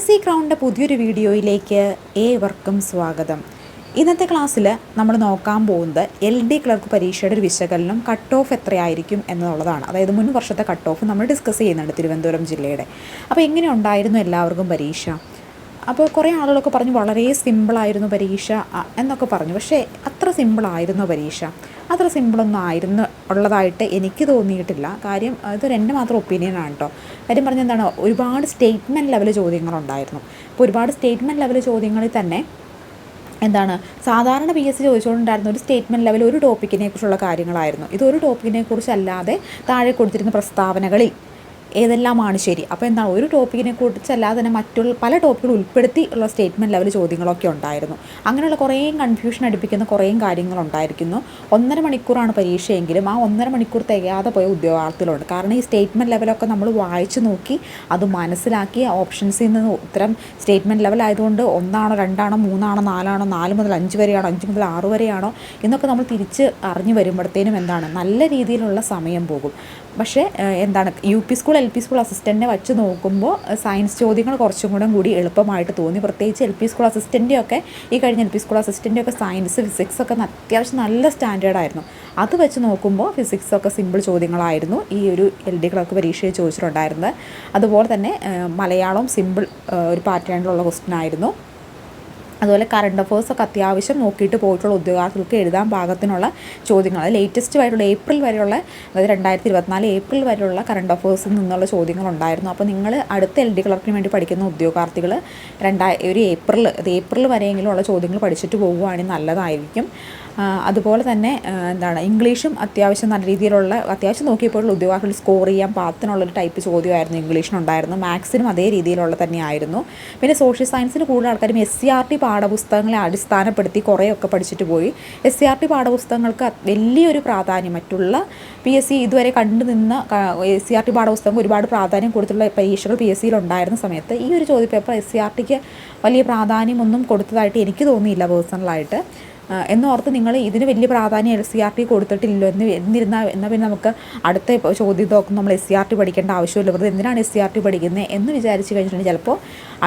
PSC ക്രൗണിൻ്റെ പുതിയൊരു വീഡിയോയിലേക്ക് ഏവർക്കും സ്വാഗതം. ഇന്നത്തെ ക്ലാസ്സിൽ നമ്മൾ നോക്കാൻ പോകുന്നത് LD ക്ലർക്ക് പരീക്ഷയുടെ ഒരു വിശകലനം കട്ട് ഓഫ് എത്രയായിരിക്കും എന്നുള്ളതാണ്. അതായത് മുൻ വർഷത്തെ കട്ട് ഓഫ് നമ്മൾ ഡിസ്കസ് ചെയ്യുന്നുണ്ട് തിരുവനന്തപുരം ജില്ലയുടെ. അപ്പോൾ എങ്ങനെ ഉണ്ടായിരുന്നു എല്ലാവർക്കും പരീക്ഷ? അപ്പോൾ കുറേ ആളുകളൊക്കെ പറഞ്ഞു വളരെ സിമ്പിളായിരുന്നു പരീക്ഷ എന്നൊക്കെ പറഞ്ഞു. പക്ഷേ അത്ര സിമ്പിളായിരുന്നു പരീക്ഷ? അത്ര സിമ്പിളൊന്നും ആയിരുന്നു ഉള്ളതായിട്ട് എനിക്ക് തോന്നിയിട്ടില്ല. കാര്യം ഇതൊരു എൻ്റെ മാത്രം ഒപ്പീനിയനാണ് കേട്ടോ. കാര്യം പറഞ്ഞാൽ എന്താണ്, ഒരുപാട് സ്റ്റേറ്റ്മെൻറ്റ് ലെവൽ ചോദ്യങ്ങളുണ്ടായിരുന്നു. അപ്പോൾ ഒരുപാട് സ്റ്റേറ്റ്മെൻറ്റ് ലെവൽ ചോദ്യങ്ങളിൽ തന്നെ എന്താണ് സാധാരണ PSC ചോദിച്ചുകൊണ്ടുണ്ടായിരുന്ന ഒരു സ്റ്റേറ്റ്മെൻറ്റ് ലെവൽ ഒരു ടോപ്പിക്കിനെ കുറിച്ചുള്ള കാര്യങ്ങളായിരുന്നു. ഇതൊരു ടോപ്പിക്കിനെ കുറിച്ചല്ലാതെ താഴെ കൊടുത്തിരുന്ന പ്രസ്താവനകളിൽ ഏതെല്ലാമാണ് ശരി. അപ്പോൾ എന്താണ്, ഒരു ടോപ്പിക്കിനെ കുറിച്ചല്ലാതെ തന്നെ മറ്റുള്ള പല ടോപ്പികൾ ഉൾപ്പെടുത്തി ഉള്ള സ്റ്റേറ്റ്മെൻറ്റ് ലെവൽ ചോദ്യങ്ങളൊക്കെ ഉണ്ടായിരുന്നു. അങ്ങനെയുള്ള കുറേ കൺഫ്യൂഷൻ അടുപ്പിക്കുന്ന കുറേ കാര്യങ്ങളുണ്ടായിരിക്കുന്നു. 1.5 മണിക്കൂറാണ് പരീക്ഷയെങ്കിലും ആ 1.5 മണിക്കൂർ തികയാതെ പോയ ഉദ്യോഗാർത്ഥികളുണ്ട്. കാരണം ഈ സ്റ്റേറ്റ്മെൻറ്റ് ലെവലൊക്കെ നമ്മൾ വായിച്ച് നോക്കി അത് മനസ്സിലാക്കി ഓപ്ഷൻസിൽ നിന്ന് ഉത്തരം സ്റ്റേറ്റ്മെൻറ്റ് ലെവൽ ആയതുകൊണ്ട് 1 ആണോ 2 ആണോ 3 ആണോ 4 ആണോ 4 മുതൽ 5 വരെയാണോ 5 മുതൽ 6 വരെയാണോ എന്നൊക്കെ നമ്മൾ തിരിച്ച് അറിഞ്ഞു വരുമ്പോഴത്തേനും എന്താണ് നല്ല രീതിയിലുള്ള സമയം പോകും. പക്ഷേ എന്താണ് UP സ്കൂൾ LP സ്കൂൾ അസിസ്റ്റൻറ്റിനെ വച്ച് നോക്കുമ്പോൾ സയൻസ് ചോദ്യങ്ങൾ കുറച്ചും കൂടി എളുപ്പമായിട്ട് തോന്നി. പ്രത്യേകിച്ച് LP സ്കൂൾ അസിസ്റ്റൻ്റെയൊക്കെ ഈ കഴിഞ്ഞ LP സ്കൂൾ അസിസ്റ്റൻ്റെയൊക്കെ സയൻസ് ഫിസിക്സൊക്കെ അത്യാവശ്യം നല്ല സ്റ്റാൻഡേർഡായിരുന്നു. അത് വെച്ച് നോക്കുമ്പോൾ ഫിസിക്സൊക്കെ സിമ്പിൾ ചോദ്യങ്ങളായിരുന്നു ഈ ഒരു LD ക്ലർക്ക് പരീക്ഷയിൽ ചോദിച്ചിട്ടുണ്ടായിരുന്നത്. അതുപോലെ തന്നെ മലയാളം സിമ്പിൾ ഒരു പാറ്റേണിലുള്ള ക്വസ്റ്റ്യൻ ആയിരുന്നു. അതുപോലെ കറണ്ട് അഫേഴ്സൊക്കെ അത്യാവശ്യം നോക്കിയിട്ട് പോയിട്ടുള്ള ഉദ്യോഗാർത്ഥികൾക്ക് എഴുതാൻ പാകത്തിനുള്ള ചോദ്യങ്ങൾ, ലേറ്റസ്റ്റ് ആയിട്ടുള്ള ഏപ്രിൽ വരെയുള്ള, അതായത് 2024 ഏപ്രിൽ വരെയുള്ള കറണ്ട് അഫേഴ്സിൽ നിന്നുള്ള ചോദ്യങ്ങളുണ്ടായിരുന്നു. അപ്പോൾ നിങ്ങൾ അടുത്ത LD ക്ലർക്കിന് വേണ്ടി പഠിക്കുന്ന ഉദ്യോഗാർത്ഥികൾ ഏപ്രിൽ വരെയെങ്കിലും ഉള്ള ചോദ്യങ്ങൾ പഠിച്ചിട്ട് പോകുകയാണെങ്കിൽ നല്ലതായിരിക്കും. അതുപോലെ തന്നെ എന്താണ്, ഇംഗ്ലീഷും അത്യാവശ്യം നല്ല രീതിയിലുള്ള അത്യാവശ്യം നോക്കിയപ്പോഴുള്ള ഉദ്യോഗാർത്ഥികൾ സ്കോർ ചെയ്യാൻ പാകത്തിനുള്ളൊരു ടൈപ്പ് ചോദ്യമായിരുന്നു ഇംഗ്ലീഷിനുണ്ടായിരുന്നു. മാത്സിനും അതേ രീതിയിലുള്ള തന്നെയായിരുന്നു. പിന്നെ സോഷ്യൽ സയൻസിന് കൂടുതൽ ആൾക്കാരും SCERT പാഠപുസ്തകങ്ങളെ അടിസ്ഥാനപ്പെടുത്തി കുറേയൊക്കെ പഠിച്ചിട്ട് പോയി. SCERT പാഠപുസ്തകങ്ങൾക്ക് വലിയൊരു പ്രാധാന്യം മറ്റുള്ള PSC ഇതുവരെ കണ്ടു നിന്ന SCERT പാഠപുസ്തകം ഒരുപാട് പ്രാധാന്യം കൊടുത്തുള്ള പരീക്ഷകൾ PSCയിൽ ഉണ്ടായിരുന്ന സമയത്ത് ഈ ഒരു ചോദ്യപേപ്പർ SCERTക്ക് വലിയ പ്രാധാന്യമൊന്നും കൊടുത്തതായിട്ട് എനിക്ക് തോന്നിയില്ല പേഴ്സണലായിട്ട്. എന്നോർത്ത് നിങ്ങൾ ഇതിന് വലിയ പ്രാധാന്യം SCERT കൊടുത്തിട്ടില്ലോ എന്നാൽ പിന്നെ നമുക്ക് അടുത്ത ചോദ്യത്തൊക്കെ നമ്മൾ SCERT പഠിക്കേണ്ട ആവശ്യമില്ല, വെറുതെ എന്തിനാണ് SCERT പഠിക്കുന്നത് എന്ന് വിചാരിച്ച് കഴിഞ്ഞിട്ടുണ്ടെങ്കിൽ ചിലപ്പോൾ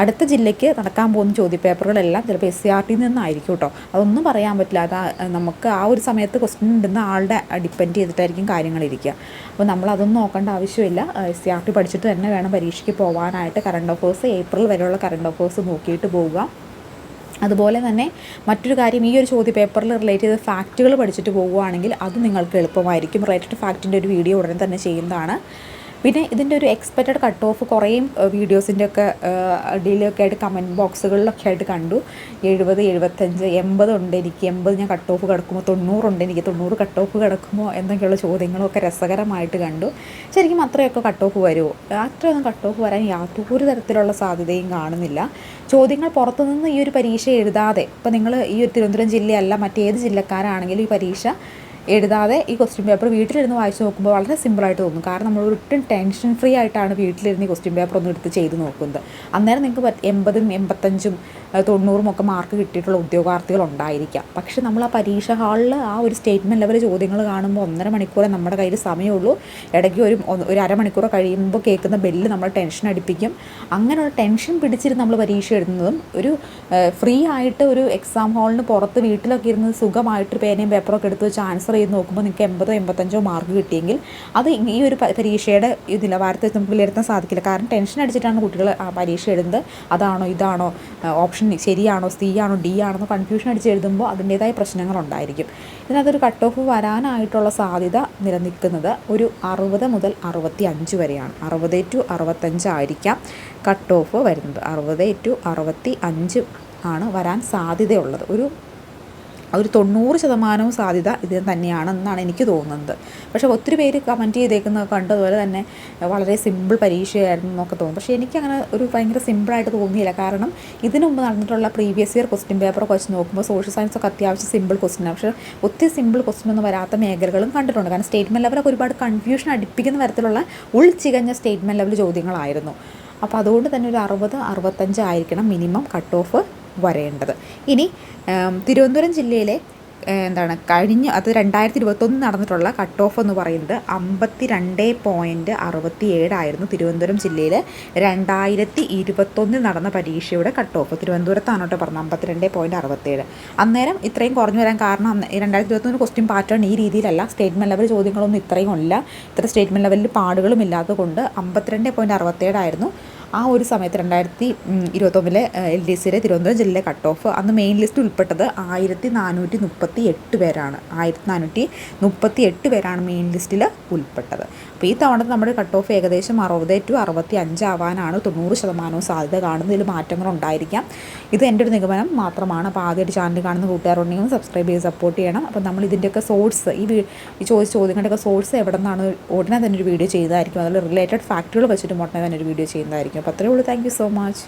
അടുത്ത ജില്ലയ്ക്ക് നടക്കാൻ പോകുന്ന ചോദ്യപേപ്പറുകളെല്ലാം ചിലപ്പോൾ SCERTയിൽ നിന്നായിരിക്കും കേട്ടോ. അതൊന്നും പറയാൻ പറ്റില്ല. അത് നമുക്ക് ആ ഒരു സമയത്ത് ക്വസ്റ്റ്യൻ ഇടുന്ന ആളുടെ ഡിപ്പെൻഡ് ചെയ്തിട്ടായിരിക്കും കാര്യങ്ങളിരിക്കുക. അപ്പോൾ നമ്മളതൊന്നും നോക്കേണ്ട ആവശ്യമില്ല. SCERT പഠിച്ചിട്ട് തന്നെ വേണം പരീക്ഷയ്ക്ക് പോകാനായിട്ട്. കറണ്ട് അഫേഴ്സ് ഏപ്രിൽ വരെയുള്ള കറണ്ട് അഫേഴ്സ് നോക്കിയിട്ട് പോവുക. അതുപോലെ തന്നെ മറ്റൊരു കാര്യം, ഈ ഒരു ചോദ്യ പേപ്പറിൽ റിലേറ്റ് ചെയ്ത ഫാക്റ്റുകൾ പഠിച്ചിട്ട് പോകുകയാണെങ്കിൽ അത് നിങ്ങൾക്ക് എളുപ്പമായിരിക്കും. റിലേറ്റഡ് ഫാക്റ്റിൻ്റെ ഒരു വീഡിയോ ഉടനെ തന്നെ ചെയ്യുന്നതാണ്. പിന്നെ ഇതിൻ്റെ ഒരു എക്സ്പെക്റ്റഡ് കട്ട് ഓഫ് കുറേ വീഡിയോസിൻ്റെ ഒക്കെ അടിയിലൊക്കെ ആയിട്ട് കമൻറ്റ് ബോക്സുകളിലൊക്കെ ആയിട്ട് കണ്ടു. 70, 75, 80 ഉണ്ട് എനിക്ക്, 80 ഞാൻ കട്ട് ഓഫ് കിടക്കുമ്പോൾ, 90 ഉണ്ട് എനിക്ക്, 90 കട്ട് ഓഫ് കിടക്കുമ്പോൾ എന്നൊക്കെയുള്ള ചോദ്യങ്ങളൊക്കെ രസകരമായിട്ട് കണ്ടു. ശരിക്കും അത്രയൊക്കെ കട്ട് ഓഫ് വരുമോ? അത്രയൊന്നും കട്ട് ഓഫ് വരാൻ യാതൊരു തരത്തിലുള്ള സാധ്യതയും കാണുന്നില്ല. ചോദ്യങ്ങൾ പുറത്തുനിന്ന് ഈ ഒരു പരീക്ഷ എഴുതാതെ, ഇപ്പോൾ നിങ്ങൾ ഈ ഒരു തിരുവനന്തപുരം ജില്ലയല്ല മറ്റേത് ജില്ലക്കാരാണെങ്കിലും ഈ പരീക്ഷ എഴുതാതെ ഈ ക്വസ്റ്റ്യൻ പേപ്പർ വീട്ടിലിരുന്ന് വായിച്ച് നോക്കുമ്പോൾ വളരെ സിമ്പിളായിട്ട് തോന്നും. കാരണം നമ്മൾ ഒട്ടും ടെൻഷൻ ഫ്രീ ആയിട്ടാണ് വീട്ടിലിരുന്ന് ഈ ക്വസ്റ്റ്യൻ പേപ്പർ ഒന്ന് എടുത്ത് ചെയ്ത് നോക്കുന്നത്. അന്നേരം നിങ്ങൾക്ക് 80, 85, 90 ഒക്കെ മാർക്ക് കിട്ടിയിട്ടുള്ള ഉദ്യോഗാർത്ഥികളുണ്ടായിരിക്കാം. പക്ഷേ നമ്മൾ ആ പരീക്ഷ ഹാളിൽ ആ ഒരു സ്റ്റേറ്റ്മെൻറ്റ് ലെവൽ ചോദ്യങ്ങൾ കാണുമ്പോൾ 1.5 മണിക്കൂറേ നമ്മുടെ കയ്യിൽ സമയമുള്ളൂ. ഇടയ്ക്ക് ഒരു അരമണിക്കൂർ കഴിയുമ്പോൾ കേൾക്കുന്ന ബെല്ല് നമ്മൾ ടെൻഷൻ അടിപ്പിക്കും. അങ്ങനെയുള്ള ടെൻഷൻ പിടിച്ചിരുന്ന് നമ്മൾ പരീക്ഷ എഴുതുന്നതും ഒരു ഫ്രീ ആയിട്ട് ഒരു എക്സാം ഹാളിന് പുറത്ത് വീട്ടിലൊക്കെ ഇരുന്ന് സുഖമായിട്ട് പേനയും പേപ്പറൊക്കെ എടുത്ത് വെച്ച് ആൻസർ ചെയ്ത് നോക്കുമ്പോൾ നിങ്ങൾക്ക് 80, 85 മാർക്ക് കിട്ടിയെങ്കിൽ അത് ഈ ഒരു പരീക്ഷയുടെ ഈ നിലവാരത്തെ നമുക്ക് വിലയിരുത്താൻ സാധിക്കില്ല. കാരണം ടെൻഷൻ അടിച്ചിട്ടാണ് കുട്ടികൾ ആ പരീക്ഷ എഴുതുന്നത്. അതാണോ ഇതാണോ ഓപ്ഷൻ ശരിയാണോ C ആണോ D ആണോ കൺഫ്യൂഷൻ അടിച്ച് എഴുതുമ്പോൾ അതിൻ്റേതായ പ്രശ്നങ്ങളുണ്ടായിരിക്കും. ഇതിനകത്തൊരു കട്ട് ഓഫ് വരാനായിട്ടുള്ള സാധ്യത നിലനിൽക്കുന്നത് ഒരു 60 മുതൽ 65 വരെയാണ്. 60 to 65 ആയിരിക്കാം കട്ട് ഓഫ് വരുന്നത്. 60 to 65 ആണ് വരാൻ സാധ്യതയുള്ളത്. ഒരു 90% സാധ്യത ഇതിന് തന്നെയാണെന്നാണ് എനിക്ക് തോന്നുന്നത്. പക്ഷേ ഒത്തിരി പേര് കമൻറ്റ് ചെയ്തേക്കുന്നത് കണ്ടതുപോലെ തന്നെ വളരെ സിമ്പിൾ പരീക്ഷയായിരുന്നു എന്നൊക്കെ തോന്നും. പക്ഷേ എനിക്കങ്ങനെ ഒരു ഭയങ്കര സിമ്പിളായിട്ട് തോന്നിയില്ല. കാരണം ഇതിനു മുമ്പ് നടന്നിട്ടുള്ള പ്രീവിയസ് ഇയർ ക്വസ്റ്റ്യൻ പേപ്പറൊക്കെ വെച്ച് നോക്കുമ്പോൾ സോഷ്യൽ സയൻസൊക്കെ അത്യാവശ്യം സിമ്പിൾ ക്വസ്റ്റ്യനാണ്. പക്ഷേ ഒത്തിരി സിമ്പിൾ ക്വസ്റ്റ്യൻ ഒന്നും വരാത്ത മേഖലകളും കണ്ടിട്ടുണ്ട്. കാരണം സ്റ്റേറ്റ്മെൻറ്റ് ലെവലൊക്കെ ഒരുപാട് കൺഫ്യൂഷൻ അടുപ്പിക്കുന്ന തരത്തിലുള്ള ഉൾച്ചികഞ്ഞ സ്റ്റേറ്റ്മെൻറ്റ് ലെവൽ ചോദ്യങ്ങളായിരുന്നു. അപ്പോൾ അതുകൊണ്ട് തന്നെ ഒരു 60, 65 ആയിരിക്കണം മിനിമം കട്ട് ഓഫ് വരേണ്ടത്. ഇനി തിരുവനന്തപുരം ജില്ലയിലെ അത് 2021 നടന്നിട്ടുള്ള കട്ട് ഓഫ് എന്ന് പറയുന്നത് 52.67 തിരുവനന്തപുരം ജില്ലയിൽ 2021 നടന്ന പരീക്ഷയുടെ കട്ട് ഓഫ്. തിരുവനന്തപുരത്താണ് കേട്ടോ പറഞ്ഞത് 52.67. അന്നേരം ഇത്രയും കുറഞ്ഞു വരാൻ കാരണം 2021 ക്വസ്റ്റ്യൻ പാറ്റേൺ ഈ രീതിയിലല്ല. സ്റ്റേറ്റ്മെൻറ്റ് ലെവൽ ചോദ്യങ്ങളൊന്നും ഇത്രയും ഇല്ല. ഇത്ര സ്റ്റേറ്റ്മെൻറ്റ് ലെവലിൽ പാടുകളും ഇല്ലാത്തത് കൊണ്ട് 52.67 ആയിരുന്നു ആ ഒരു സമയത്ത് 2021 LDCയിലെ തിരുവനന്തപുരം ജില്ലയിലെ കട്ട് ഓഫ്. അന്ന് മെയിൻ ലിസ്റ്റ് ഉൾപ്പെട്ടത് 1438 പേരാണ്. 1438 പേരാണ് മെയിൻ ലിസ്റ്റിൽ ഉൾപ്പെട്ടത്. അപ്പോൾ ഈ തവണ നമ്മുടെ കട്ട് ഓഫ് ഏകദേശം 60 to 65 ആവാനാണ് 90% സാധ്യത കാണുന്നതിൽ മാറ്റങ്ങളുണ്ടായിരിക്കാം. ഇത് എൻ്റെ ഒരു നിഗമനം മാത്രമാണ്. അപ്പോൾ ആദ്യമായിട്ട് ചാനൽ കാണുന്ന കൂട്ടുകാരുണ്ടെങ്കിൽ സബ്സ്ക്രൈബ് ചെയ്ത് സപ്പോർട്ട് ചെയ്യണം. അപ്പോൾ നമ്മൾ ഇതിൻ്റെയൊക്കെ സോഴ്സ് ഈ ചോദിച്ച ചോദ്യങ്ങളുടെയൊക്കെ സോഴ്സ് എവിടെ നിന്നാണ് ഉടനെ തന്നെ ഒരു വീഡിയോ ചെയ്തതായിരിക്കും. അതിൽ റിലേറ്റഡ് ഫാക്റ്റുകൾ വെച്ചിട്ട് ഉടനെ തന്നെ ഒരു വീഡിയോ ചെയ്യുന്നതായിരിക്കും. അപ്പോൾ അത്രയേ ഉള്ളൂ. Thank you so much.